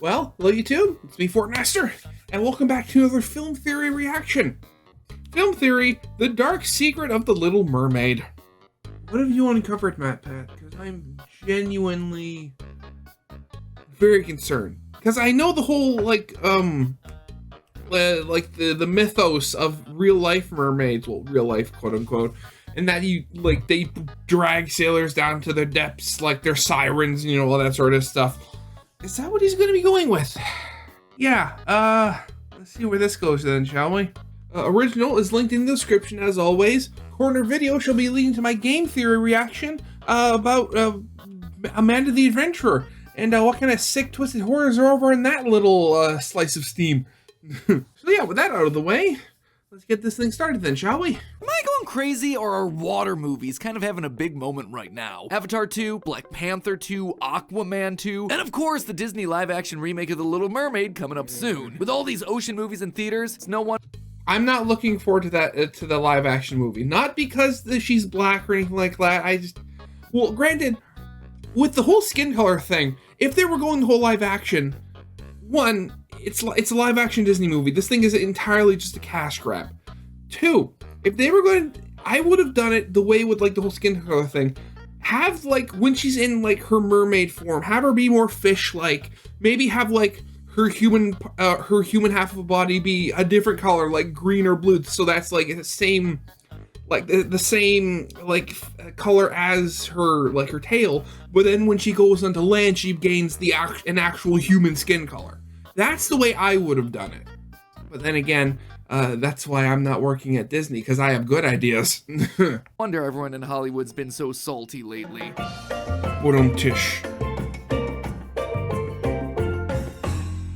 Well, hello YouTube, it's me, Fortmaster, and welcome back to another film theory reaction. Film theory, The Dark Secret of the Little Mermaid. What have you uncovered, MatPat? Because I'm genuinely very concerned. Because I know the whole, the mythos of real life mermaids, well, real life, quote unquote, and that they drag sailors down to their depths like they're sirens, you know, all that sort of stuff. Is that what he's going to be going with? Yeah, let's see where this goes then, shall we? Original is linked in the description as always. Corner video shall be leading to my game theory reaction about Amanda the Adventurer and what kind of sick twisted horrors are over in that little slice of steam. So yeah, with that out of the way, let's get this thing started then, shall we? Am I going crazy, or are water movies kind of having a big moment right now? Avatar 2, Black Panther 2, Aquaman 2, and of course the Disney live-action remake of The Little Mermaid coming up soon. With all these ocean movies in theaters, it's no one. I'm not looking forward to that to the live-action movie. Not because she's black or anything like that. Well, granted, with the whole skin color thing, if they were going the whole live-action, one, it's a live-action Disney movie. This thing is entirely just a cash grab. Two, if they were going, I would have done it the way with the whole skin color thing. Have when she's in her mermaid form, have her be more fish-like. Maybe have her human half of a body be a different color, like green or blue. So that's the same, the same color as her tail. But then when she goes onto land, she gains an actual human skin color. That's the way I would have done it. But then again, that's why I'm not working at Disney, because I have good ideas. Wonder everyone in Hollywood's been so salty lately. Tish.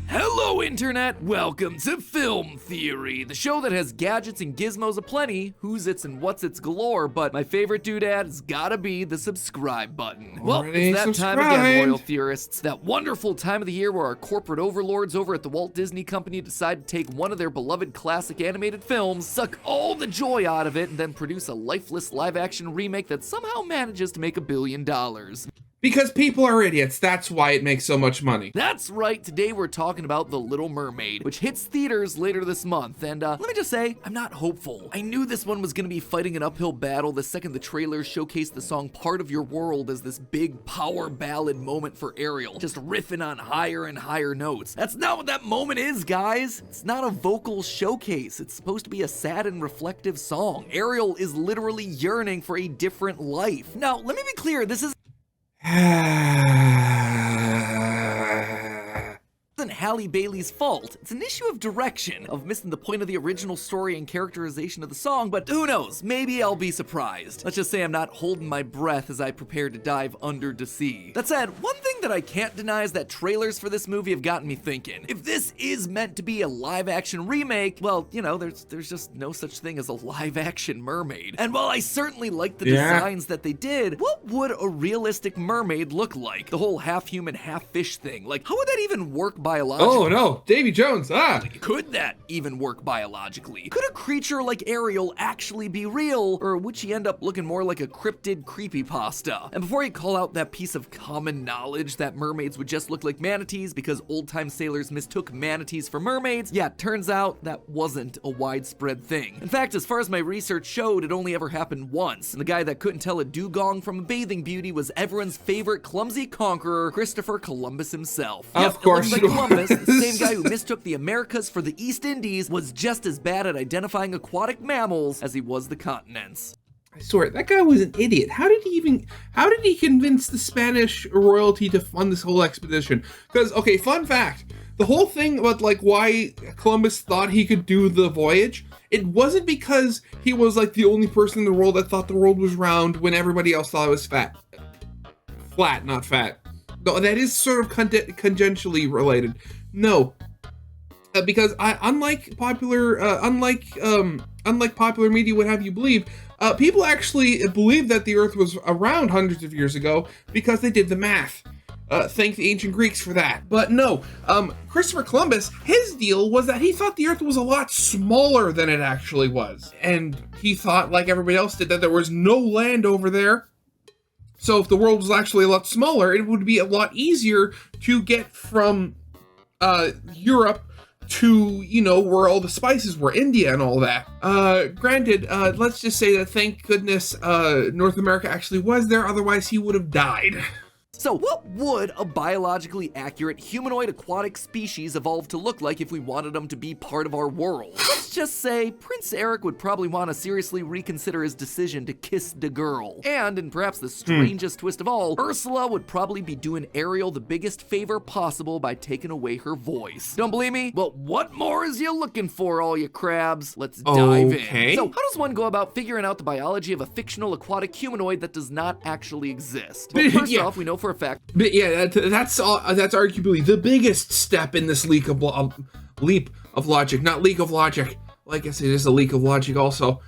Hello, Internet! Welcome to Film Theory, the show that has gadgets and gizmos aplenty, who's its and what's its galore, but my favorite doodad has gotta be the subscribe button. Well, Already it's that time again, loyal theorists. That wonderful time of the year where our corporate overlords over at the Walt Disney Company decide to take one of their beloved classic animated films, suck all the joy out of it, and then produce a lifeless live-action remake that somehow manages to make $1 billion. Because people are idiots, that's why it makes so much money. That's right, today we're talking about The Little Mermaid, which hits theaters later this month, and let me just say, I'm not hopeful. I knew this one was gonna be fighting an uphill battle the second the trailers showcased the song Part of Your World as this big power ballad moment for Ariel, just riffing on higher and higher notes. That's not what that moment is, guys. It's not a vocal showcase. It's supposed to be a sad and reflective song. Ariel is literally yearning for a different life. Now, let me be clear, this is isn't Halle Bailey's fault. It's an issue of direction, of missing the point of the original story and characterization of the song, but who knows, maybe I'll be surprised. Let's just say I'm not holding my breath as I prepare to dive under to see. That said, one thing that I can't deny is that trailers for this movie have gotten me thinking. If this is meant to be a live-action remake, well, you know, there's just no such thing as a live-action mermaid. And while I certainly like the designs that they did, what would a realistic mermaid look like? The whole half-human, half-fish thing. How would that even work biologically? Oh no, Davy Jones, Could that even work biologically? Could a creature like Ariel actually be real, or would she end up looking more like a cryptid creepypasta? And before you call out that piece of common knowledge that mermaids would just look like manatees because old-time sailors mistook manatees for mermaids, yeah, turns out that wasn't a widespread thing. In fact, as far as my research showed, it only ever happened once, and the guy that couldn't tell a dugong from a bathing beauty was everyone's favorite clumsy conqueror, Christopher Columbus himself. Of course. Columbus, the same guy who mistook the Americas for the East Indies, was just as bad at identifying aquatic mammals as he was the continents. I swear, that guy was an idiot. How did he convince the Spanish royalty to fund this whole expedition? Because, okay, fun fact, the whole thing about why Columbus thought he could do the voyage, it wasn't because he was the only person in the world that thought the world was round when everybody else thought it was flat, not fat. No, that is sort of tangentially related. No, because unlike popular media would have you believe, people actually believed that the Earth was around hundreds of years ago because they did the math. Thank the ancient Greeks for that. But no, Christopher Columbus, his deal was that he thought the Earth was a lot smaller than it actually was, and he thought, like everybody else did, that there was no land over there. So if the world was actually a lot smaller, it would be a lot easier to get from Europe to, you know, where all the spices were, India and all that. Granted, let's just say that thank goodness North America actually was there, otherwise he would have died. So what would a biologically accurate humanoid aquatic species evolve to look like if we wanted them to be part of our world? Let's just say Prince Eric would probably want to seriously reconsider his decision to kiss the girl. And perhaps the strangest twist of all, Ursula would probably be doing Ariel the biggest favor possible by taking away her voice. Don't believe me? Well, what more is you looking for, all you crabs? Let's dive in. So how does one go about figuring out the biology of a fictional aquatic humanoid that does not actually exist? Well, first off, we know for a fact. But yeah, that's arguably the biggest step in this leap of logic, not leak of logic. Like I said, it is a leak of logic also.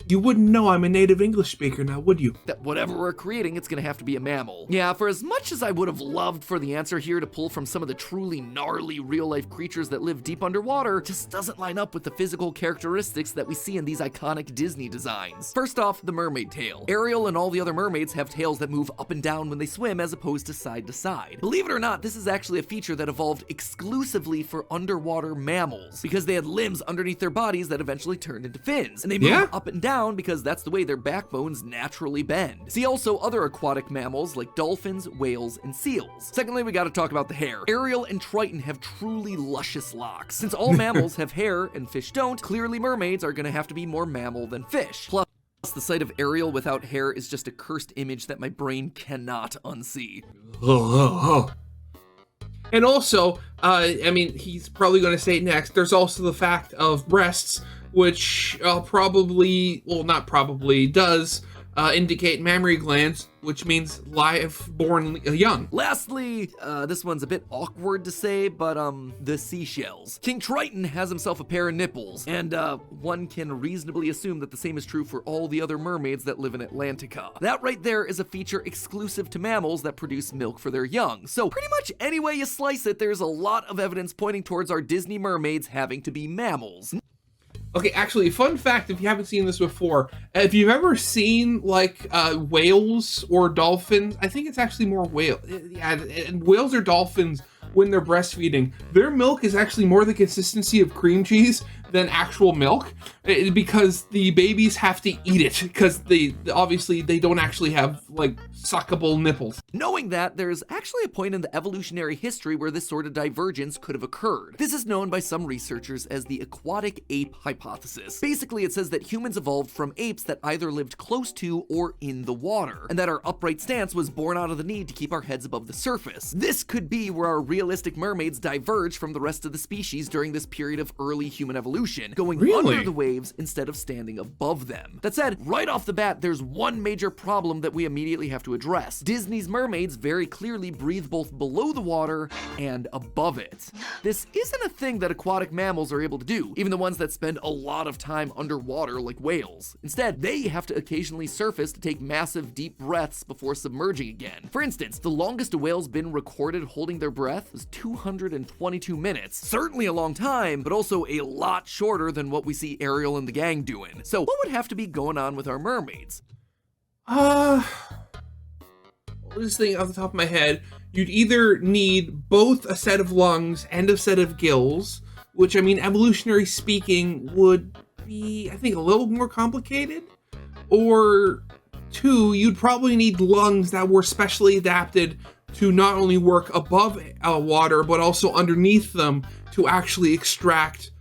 You wouldn't know I'm a native English speaker now, would you? That whatever we're creating, it's gonna have to be a mammal. Yeah, for as much as I would have loved for the answer here to pull from some of the truly gnarly real-life creatures that live deep underwater, it just doesn't line up with the physical characteristics that we see in these iconic Disney designs. First off, the mermaid tail. Ariel and all the other mermaids have tails that move up and down when they swim as opposed to side to side. Believe it or not, this is actually a feature that evolved exclusively for underwater mammals, because they had limbs underneath their bodies that eventually turned into fins, and they move up and down because that's the way their backbones naturally bend. See also other aquatic mammals like dolphins, whales, and seals. Secondly, we gotta talk about the hair. Ariel and Triton have truly luscious locks. Since all mammals have hair and fish don't, clearly mermaids are gonna have to be more mammal than fish. Plus, the sight of Ariel without hair is just a cursed image that my brain cannot unsee. And also, I mean, he's probably going to say it next, there's also the fact of breasts, which does indicate mammary glands, which means live born young. Lastly, this one's a bit awkward to say, but the seashells. King Triton has himself a pair of nipples, and one can reasonably assume that the same is true for all the other mermaids that live in Atlantica. That right there is a feature exclusive to mammals that produce milk for their young. So pretty much any way you slice it, there's a lot of evidence pointing towards our Disney mermaids having to be mammals. Okay, actually, fun fact, if you haven't seen this before, if you've ever seen, like, whales or dolphins, I think it's actually more whales or dolphins, when they're breastfeeding, their milk is actually more the consistency of cream cheese than actual milk, because the babies have to eat it, because obviously they don't actually have, like, suckable nipples. Knowing that, there's actually a point in the evolutionary history where this sort of divergence could have occurred. This is known by some researchers as the Aquatic Ape Hypothesis. Basically, it says that humans evolved from apes that either lived close to or in the water, and that our upright stance was born out of the need to keep our heads above the surface. This could be where our realistic mermaids diverged from the rest of the species during this period of early human evolution, going under the waves instead of standing above them. That said, right off the bat, there's one major problem that we immediately have to address. Disney's mermaids very clearly breathe both below the water and above it. This isn't a thing that aquatic mammals are able to do, even the ones that spend a lot of time underwater like whales. Instead, they have to occasionally surface to take massive deep breaths before submerging again. For instance, the longest a whale's been recorded holding their breath is 222 minutes. Certainly a long time, but also a lot shorter than what we see Ariel and the gang doing. So what would have to be going on with our mermaids? This thing off the top of my head, you'd either need both a set of lungs and a set of gills, which, I mean, evolutionary speaking, would be, I think, a little more complicated. Or two, you'd probably need lungs that were specially adapted to not only work above water, but also underneath them to actually extract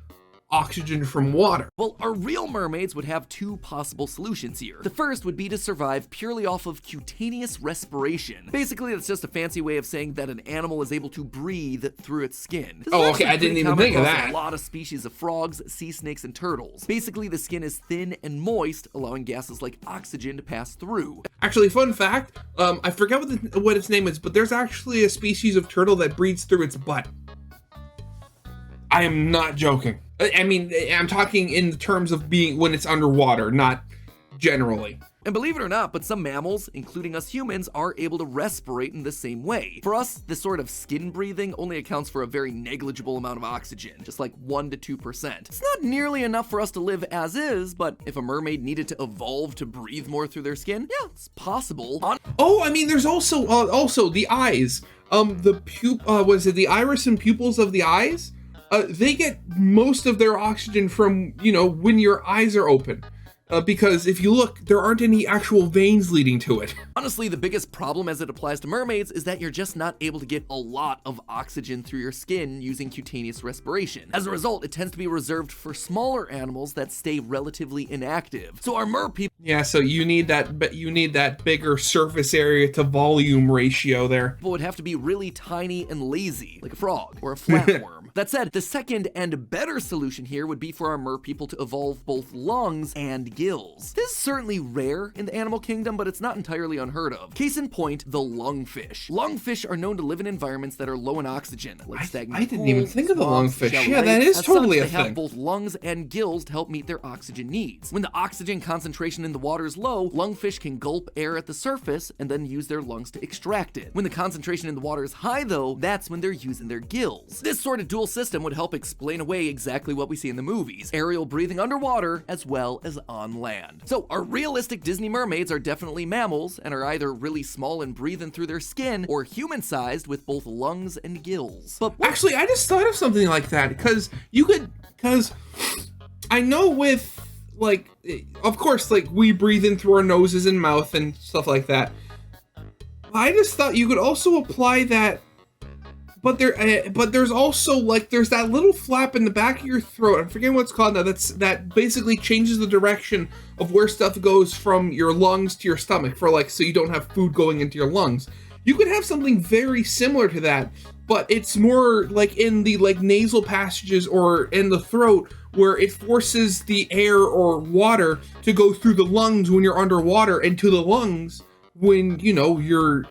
oxygen from water. Well, our real mermaids would have two possible solutions here. The first would be to survive purely off of cutaneous respiration. Basically, that's just a fancy way of saying that an animal is able to breathe through its skin. Oh, okay, I didn't even think of that. A lot of species of frogs, sea snakes, and turtles. Basically, the skin is thin and moist, allowing gases like oxygen to pass through. Actually, fun fact, I forget what its name is, but there's actually a species of turtle that breathes through its butt. I am not joking. I mean, I'm talking in terms of being when it's underwater, not generally. And believe it or not, but some mammals, including us humans, are able to respirate in the same way. For us, this sort of skin breathing only accounts for a very negligible amount of oxygen, just like 1 to 2%. It's not nearly enough for us to live as is, but if a mermaid needed to evolve to breathe more through their skin, yeah, it's possible. Oh, I mean, there's also the eyes. the iris and pupils of the eyes, they get most of their oxygen from, when your eyes are open. Because if you look, there aren't any actual veins leading to it. Honestly, the biggest problem as it applies to mermaids is that you're just not able to get a lot of oxygen through your skin using cutaneous respiration. As a result, it tends to be reserved for smaller animals that stay relatively inactive. So our mer people... Yeah, so you need that bigger surface area to volume ratio there. would have to be really tiny and lazy, like a frog or a flatworm. That said, the second and better solution here would be for our mer people to evolve both lungs and gills. This is certainly rare in the animal kingdom, but it's not entirely unheard of. Case in point, the lungfish. Lungfish are known to live in environments that are low in oxygen, like stagnant I didn't even pools, think of the swamps, lungfish. shallow Yeah, that lakes. is totally As such, a they have thing. both lungs and gills to help meet their oxygen needs. When the oxygen concentration in the water is low, lungfish can gulp air at the surface and then use their lungs to extract it. When the concentration in the water is high though, that's when they're using their gills. This sort of dual system would help explain away exactly what we see in the movies, aerial breathing underwater as well as on land. So our realistic Disney mermaids are definitely mammals and are either really small and breathing through their skin or human-sized with both lungs and gills. But Actually, I just thought of something like that, because I know with, of course, we breathe in through our noses and mouth and stuff like that. I just thought you could also apply that, but there's also, there's that little flap in the back of your throat, I'm forgetting what it's called now, that basically changes the direction of where stuff goes from your lungs to your stomach, so you don't have food going into your lungs. You could have something very similar to that, but it's more in the nasal passages or in the throat, where it forces the air or water to go through the lungs when you're underwater and to the lungs when, you're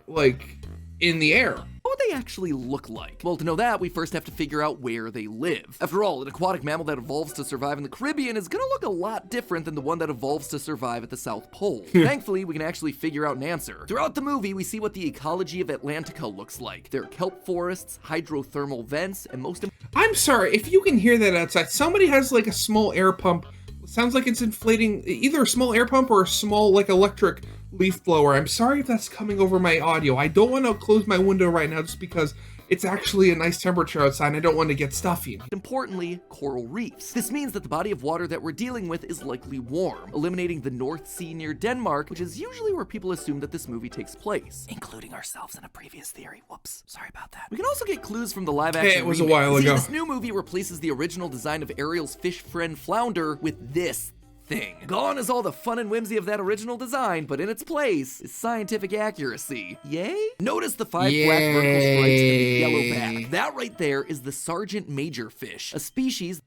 in the air. what would they actually look like? Well, to know that, we first have to figure out where they live. After all, an aquatic mammal that evolves to survive in the Caribbean is gonna look a lot different than the one that evolves to survive at the South Pole. Thankfully, we can actually figure out an answer. Throughout the movie, we see what the ecology of Atlantica looks like. There are kelp forests, hydrothermal vents, and I'm sorry, if you can hear that outside, somebody has a small air pump. It sounds like it's inflating, either a small air pump or a small electric leaf blower. I'm sorry if that's coming over my audio. I don't want to close my window right now just because it's actually a nice temperature outside and I don't want to get stuffy. Importantly, coral reefs. This means that the body of water that we're dealing with is likely warm, eliminating the North Sea near Denmark, which is usually where people assume that this movie takes place, including ourselves in a previous theory. Whoops, sorry about that. We can also get clues from the live-action Hey, it was remake. a while ago. This new movie replaces the original design of Ariel's fish friend flounder with this thing. Gone is all the fun and whimsy of that original design, but in its place is scientific accuracy. Yay? Notice the 5 black vertical stripes and the yellow back. That right there is the Sergeant Major fish, a species.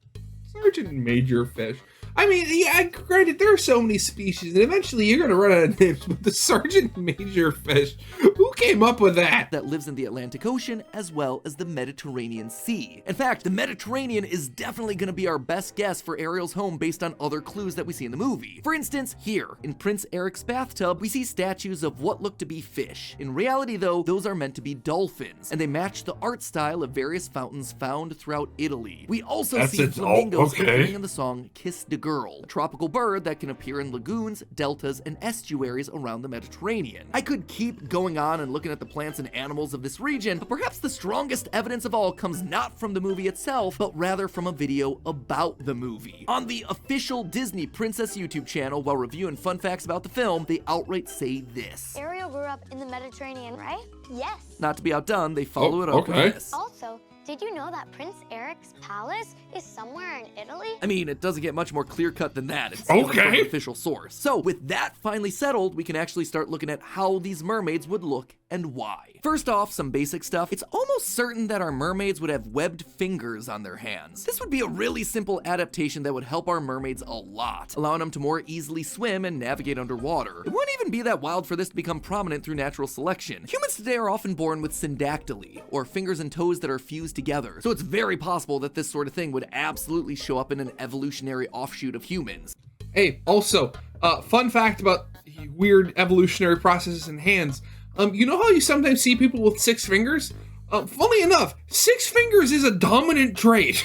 Sergeant Major fish. I mean, yeah, granted, there are so many species, and eventually you're gonna run out of names, but the Sergeant Major fish, who came up with that? That lives in the Atlantic Ocean as well as the Mediterranean Sea. In fact, the Mediterranean is definitely gonna be our best guess for Ariel's home based on other clues that we see in the movie. For instance, here, in Prince Eric's bathtub, we see statues of what look to be fish. In reality, though, those are meant to be dolphins, and they match the art style of various fountains found throughout Italy. We also see flamingos appearing in the song Kiss the Girl, a tropical bird that can appear in lagoons, deltas, and estuaries around the Mediterranean. I could keep going on and looking at the plants and animals of this region, but perhaps the strongest evidence of all comes not from the movie itself, but rather from a video about the movie. On the official Disney Princess YouTube channel, while reviewing fun facts about the film, they outright say this. Ariel grew up in the Mediterranean, right? Yes. Not to be outdone, they follow it up with this. Also, did you know that Prince Eric's palace is somewhere in Italy? I mean, it doesn't get much more clear-cut than that. It's from an official source. So, with that finally settled, we can actually start looking at how these mermaids would look and why. First off, some basic stuff. It's almost certain that our mermaids would have webbed fingers on their hands. This would be a really simple adaptation that would help our mermaids a lot, allowing them to more easily swim and navigate underwater. It wouldn't even be that wild for this to become prominent through natural selection. Humans today are often born with syndactyly, or fingers and toes that are fused together, so it's very possible that this sort of thing would absolutely show up in an evolutionary offshoot of humans. Hey, also, fun fact about weird evolutionary processes in hands. You know how you sometimes see people with 6 fingers? Funny enough, 6 fingers is a dominant trait.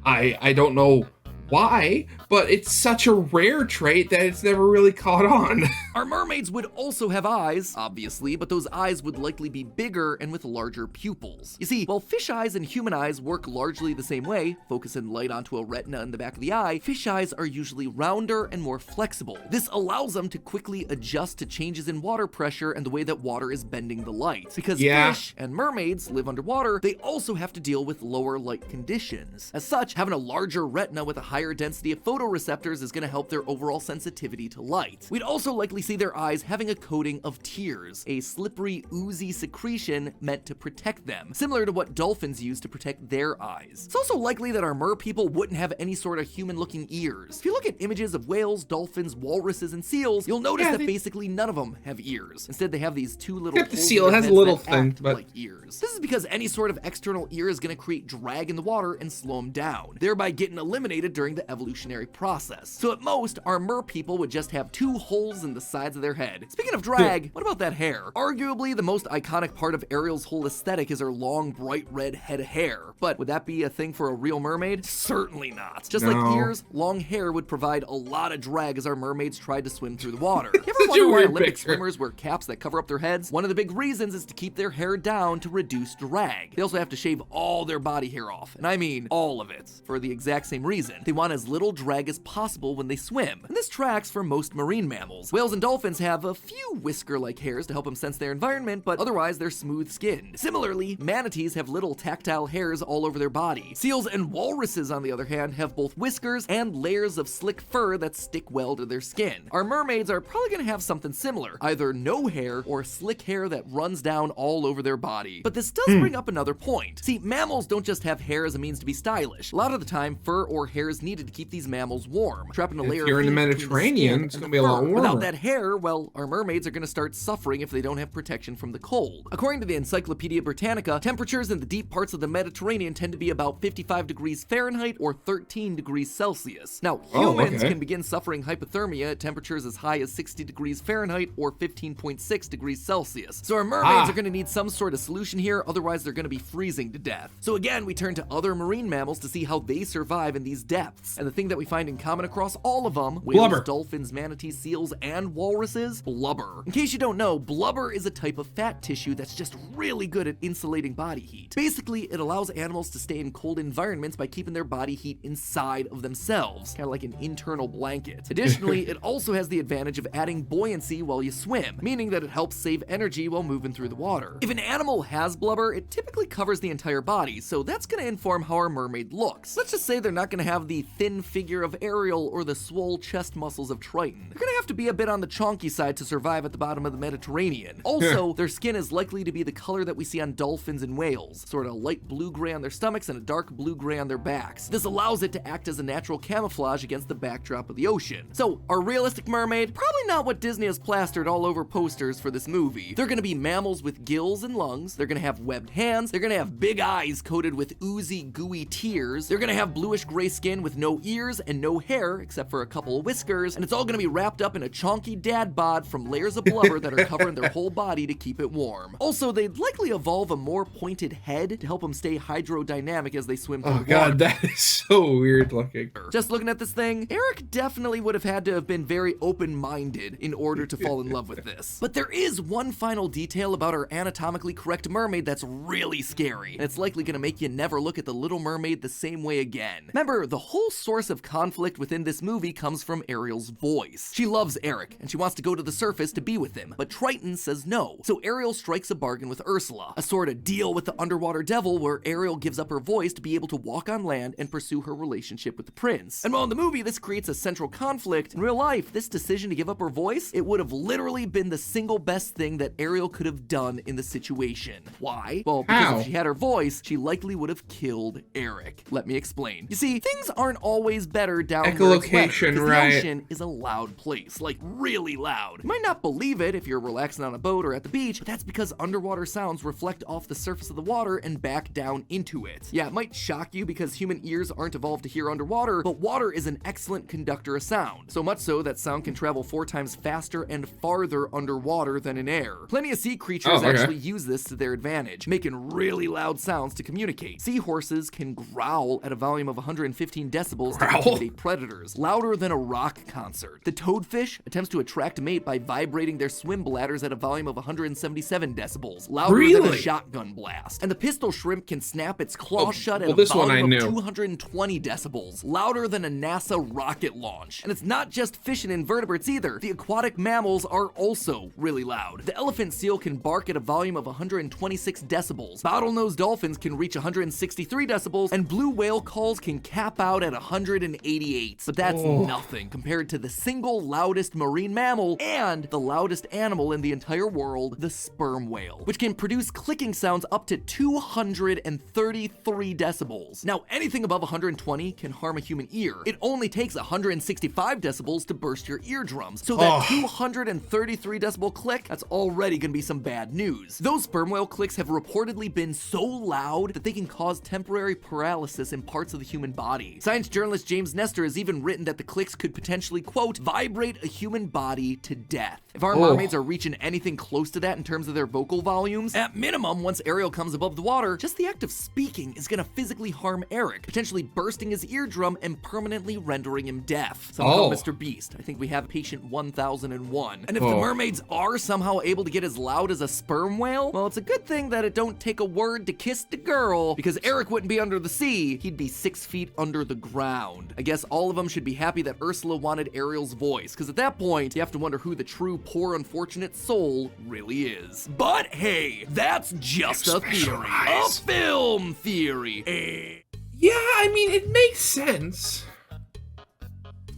I don't know why, but it's such a rare trait that it's never really caught on. Our mermaids would also have eyes, obviously, but those eyes would likely be bigger and with larger pupils. You see, while fish eyes and human eyes work largely the same way, focusing light onto a retina in the back of the eye, fish eyes are usually rounder and more flexible. This allows them to quickly adjust to changes in water pressure and the way that water is bending the light. Because fish and mermaids live underwater, they also have to deal with lower light conditions. As such, having a larger retina with a higher density of photoreceptors is going to help their overall sensitivity to light. We'd also likely see their eyes having a coating of tears, a slippery, oozy secretion meant to protect them, similar to what dolphins use to protect their eyes. It's also likely that our mer people wouldn't have any sort of human-looking ears. If you look at images of whales, dolphins, walruses, and seals, you'll notice that basically none of them have ears. Instead, they have these two little the seal has a little thing, but like ears. This is because any sort of external ear is going to create drag in the water and slow them down, thereby getting eliminated during the evolutionary process. So at most, our mer people would just have two holes in the sides of their head. Speaking of drag, what about that hair? Arguably, the most iconic part of Ariel's whole aesthetic is her long, bright red head of hair. But would that be a thing for a real mermaid? Certainly not. Just like ears, long hair would provide a lot of drag as our mermaids tried to swim through the water. You ever wonder why Olympic swimmers wear caps that cover up their heads? One of the big reasons is to keep their hair down to reduce drag. They also have to shave all their body hair off, and I mean all of it, for the exact same reason. They want as little drag as possible when they swim, and this tracks for most marine mammals. Whales and dolphins have a few whisker-like hairs to help them sense their environment, but otherwise they're smooth-skinned. Similarly, manatees have little tactile hairs all over their body. Seals and walruses, on the other hand, have both whiskers and layers of slick fur that stick well to their skin. Our mermaids are probably going to have something similar, either no hair or slick hair that runs down all over their body. But this does bring up another point. See, mammals don't just have hair as a means to be stylish. A lot of the time, fur or hair is needed to keep these mammals warm, trapping a layer of heat. If you're in the Mediterranean, it's going to be a lot warmer. Without that hair, well, our mermaids are going to start suffering if they don't have protection from the cold. According to the Encyclopedia Britannica, temperatures in the deep parts of the Mediterranean tend to be about 55 degrees Fahrenheit or 13 degrees Celsius. Now, humans can begin suffering hypothermia at temperatures as high as 60 degrees Fahrenheit or 15.6 degrees Celsius. So our mermaids are going to need some sort of solution here, otherwise they're going to be freezing to death. So again, we turn to other marine mammals to see how they survive in these depths. And the thing that we find in common across all of them, whales, dolphins, manatees, seals, and walruses, blubber. In case you don't know, blubber is a type of fat tissue that's just really good at insulating body heat. Basically, it allows animals to stay in cold environments by keeping their body heat inside of themselves, kind of like an internal blanket. Additionally, it also has the advantage of adding buoyancy while you swim, meaning that it helps save energy while moving through the water. If an animal has blubber, it typically covers the entire body, so that's going to inform how our mermaid looks. Let's just say they're not going to have the thin figure of Ariel or the swole chest muscles of Triton. They're going to have to be a bit on the chonky side to survive at the bottom of the Mediterranean. Also, their skin is likely to be the color that we see on dolphins and whales, sort of light blue-gray on their stomachs and a dark blue-gray on their backs. This allows it to act as a natural camouflage against the backdrop of the ocean. So, our realistic mermaid? Probably not what Disney has plastered all over posters for this movie. They're going to be mammals with gills and lungs, they're going to have webbed hands, they're going to have big eyes coated with oozy, gooey tears, they're going to have bluish-gray skin with no ears and no hair, except for a couple of whiskers, and it's all going to be wrapped up in a chonky dad bod from layers of blubber that are covering their whole body to keep it warm. Also, they'd likely evolve a more pointed head to help them stay hydrodynamic as they swim through the water. Oh god, that is so weird looking. Just looking at this thing, Eric definitely would have had to have been very open-minded in order to fall in love with this. But there is one final detail about our anatomically correct mermaid that's really scary, and it's likely going to make you never look at the Little Mermaid the same way again. Remember, the whole source of conflict within this movie comes from Ariel's voice. She loves Eric, and she wants to go to the surface to be with him, but Triton says no. So Ariel strikes a bargain with Ursula, a sort of deal with the underwater devil where Ariel gives up her voice to be able to walk on land and pursue her relationship with the prince. And while in the movie this creates a central conflict, in real life, this decision to give up her voice, it would have literally been the single best thing that Ariel could have done in the situation. Why? Well, because if she had her voice, she likely would have killed Eric. Let me explain. You see, things aren't always better down where it's wetter, because the ocean is a loud place, like really loud. You might not believe it if you're relaxing on a boat or at the beach, but that's because underwater sounds reflect off the surface of the water and back down into it. Yeah, it might shock you because human ears aren't evolved to hear underwater, but water is an excellent conductor of sound. So much so that sound can travel 4 times faster and farther underwater than in air. Plenty of sea creatures actually use this to their advantage, making really loud sounds to communicate. Seahorses can growl at a volume of 115 decibels decibels to Growl? intimidate predators, louder than a rock concert. The toadfish attempts to attract a mate by vibrating their swim bladders at a volume of 177 decibels, louder than a Really? shotgun blast. And the pistol shrimp can snap its claws shut at well, a this one I volume of knew. 220 decibels, louder than a NASA rocket launch. And it's not just fish and invertebrates either. The aquatic mammals are also really loud. The elephant seal can bark at a volume of 126 decibels. Bottlenose dolphins can reach 163 decibels, and blue whale calls can cap out at 188. But that's nothing compared to the single loudest marine mammal and the loudest animal in the entire world, the sperm whale, which can produce clicking sounds up to 233 decibels. Now, anything above 120 can harm a human ear. It only takes 165 decibels to burst your eardrums. So that 233 decibel click, that's already gonna be some bad news. Those sperm whale clicks have reportedly been so loud that they can cause temporary paralysis in parts of the human body. Science journalist James Nestor has even written that the clicks could potentially, quote, vibrate a human body to death. If our mermaids are reaching anything close to that in terms of their vocal volumes, at minimum, once Ariel comes above the water, just the act of speaking is gonna physically harm Eric, potentially bursting his eardrum and permanently rendering him deaf. Some call Mr. Beast. I think we have patient 1001. And if the mermaids are somehow able to get as loud as a sperm whale, well, it's a good thing that it don't take a word to kiss the girl, because Eric wouldn't be under the sea, he'd be 6 feet under the ground. I guess all of them should be happy that Ursula wanted Ariel's voice, because at that point, you have to wonder who the true poor unfortunate soul really is. But hey, that's just a theory. A film theory. Yeah, I mean, it makes sense.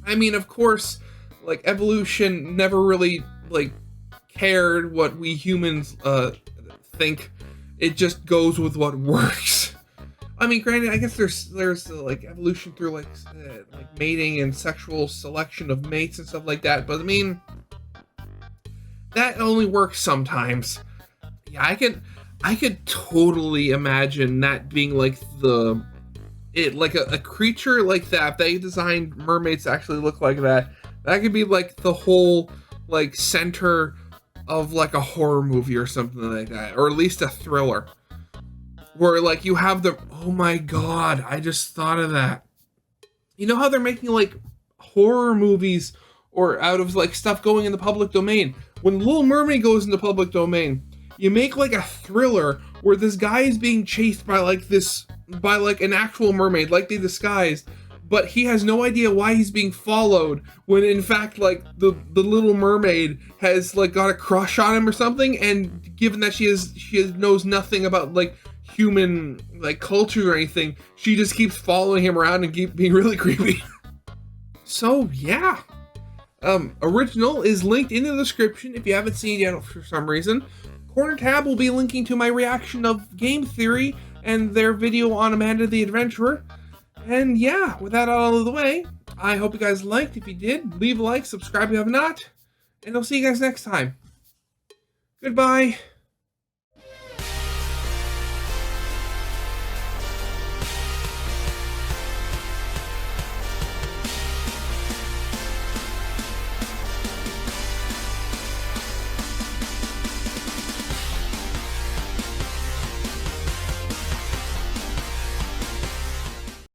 I mean, of course, like, evolution never really, like, cared what we humans, think. It just goes with what works. I mean, granted, I guess there's like, evolution through, like mating and sexual selection of mates and stuff like that, but I mean, that only works sometimes. Yeah, I could totally imagine that being, like, like a creature like that. They designed mermaids to actually look like that. That could be, like, the whole, like, center of, like, a horror movie or something like that, or at least a thriller, where, like, you have the, oh my god, I just thought of that. You know how they're making, like, horror movies or out of, like, stuff going in the public domain? When Little Mermaid goes into public domain, you make, like, a thriller where this guy is being chased by, like, an actual mermaid, like they disguised, but he has no idea why he's being followed, when in fact, like, the Little Mermaid has, like, got a crush on him or something, and given that she knows nothing about, like, human, like, culture or anything, she just keeps following him around and keep being really creepy. So yeah, original is linked in the description if you haven't seen it yet for some reason. Corner tab will be linking to my reaction of Game Theory and their video on Amanda the Adventurer. And yeah, with that out of the way, I hope you guys liked. If you did, leave a like, subscribe if you have not, and I'll see you guys next time. Goodbye.